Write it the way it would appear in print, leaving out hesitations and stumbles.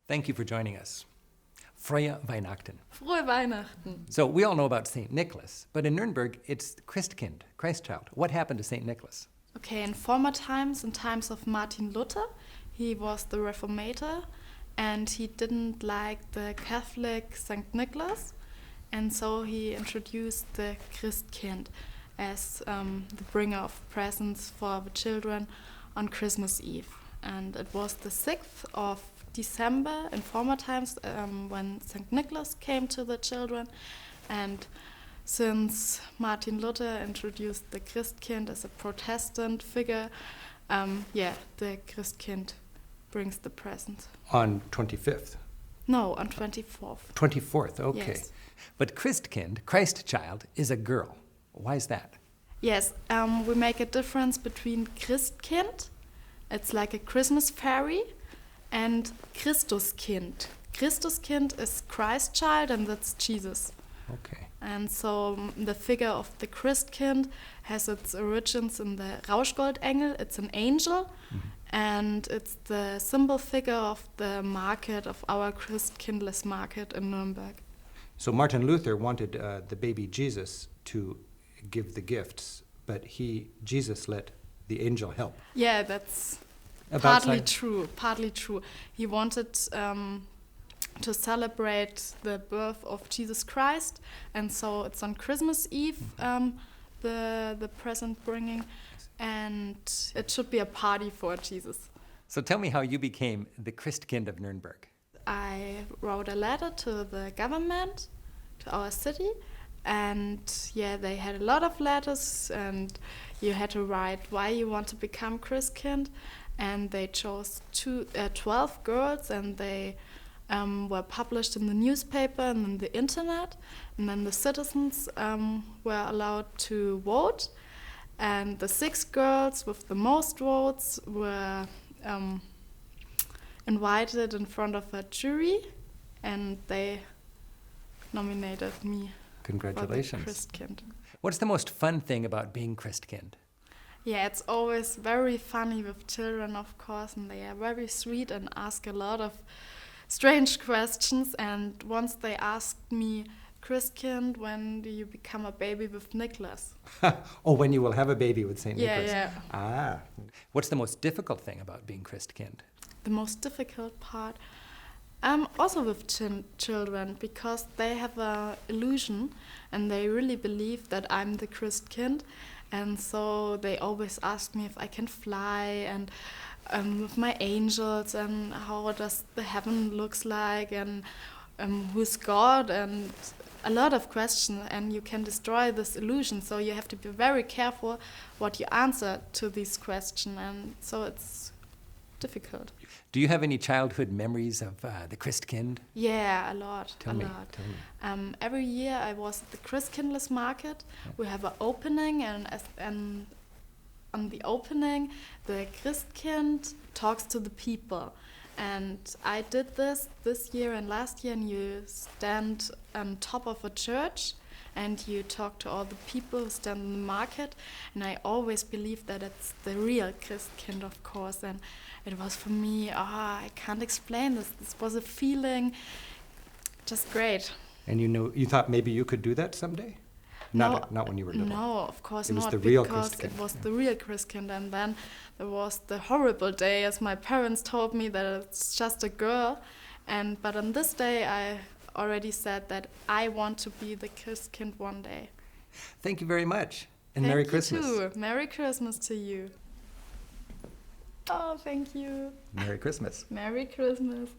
Thank you for joining us. Frohe Weihnachten. Frohe Weihnachten. So we all know about St. Nicholas, but in Nrnberg, it's Christkind, Christ child. What happened to St. Nicholas? Okay, in former times, in times of Martin Luther, he was the reformator, and he didn't like the Catholic St. Nicholas, and so he introduced the Christkind as the bringer of presents for the children on Christmas Eve. And it was the 6th of December in former times when St. Nicholas came to the children, and since Martin Luther introduced the Christkind as a Protestant figure, the Christkind brings the present. On 25th? No, on 24th. 24th, okay. Yes. But Christkind, Christ child, is a girl. Why is that? Yes, we make a difference between Christkind, it's like a Christmas fairy, and Christuskind. Christuskind is Christ child, and that's Jesus. Okay. And so the figure of the Christkind has its origins in the Rauschgoldengel. It's an angel, and it's the symbol figure of the market, of our Christkindless market in Nuremberg. So Martin Luther wanted the baby Jesus to give the gifts, but Jesus let the angel help. Yeah, that's About partly true. He wanted to celebrate the birth of Jesus Christ, and so it's on Christmas Eve, the present bringing, and it should be a party for Jesus. So tell me how you became the Christkind of Nuremberg. I wrote a letter to the government, to our city, and they had a lot of letters, and you had to write why you want to become Christkind, and they chose 12 girls, and they were published in the newspaper and on the internet, and then the citizens were allowed to vote, and the 6 girls with the most votes were invited in front of a jury, and they nominated me. Congratulations. For the Christkind. What's the most fun thing about being Christkind? Yeah, it's always very funny with children, of course, and they are very sweet and ask a lot of strange questions. And once they asked me, Christkind, when do you become a baby with Nicholas? Oh, when you will have a baby with St. Nicholas. Yeah. Ah. What's the most difficult thing about being Christkind? The most difficult part? Also with children, because they have an illusion and they really believe that I'm the Christkind, and so they always ask me if I can fly, and with my angels, and how does the heaven looks like, and who's God, and a lot of questions, and you can destroy this illusion, so you have to be very careful what you answer to these questions, and so it's difficult. Do you have any childhood memories of the Christkind? Yeah, a lot. Tell me. Every year I was at the Christkindless market. Yeah. We have an opening, and on the opening, the Christkind talks to the people. And I did this year and last year, and you stand on top of a church, and you talk to all the people who stand in the market, and I always believe that it's the real Christkind, of course, and it was for me, I can't explain this. This was a feeling just great. And you thought maybe you could do that someday? Not when you were little. No, of course not. It was the real because Christkind. It was the real Christkind, and then there was the horrible day, as my parents told me that it's just a girl, but on this day I already said that I want to be the Christkind one day. Thank you very much, and Merry Christmas. Thank you too. Merry Christmas to you. Oh, thank you. Merry Christmas. Merry Christmas.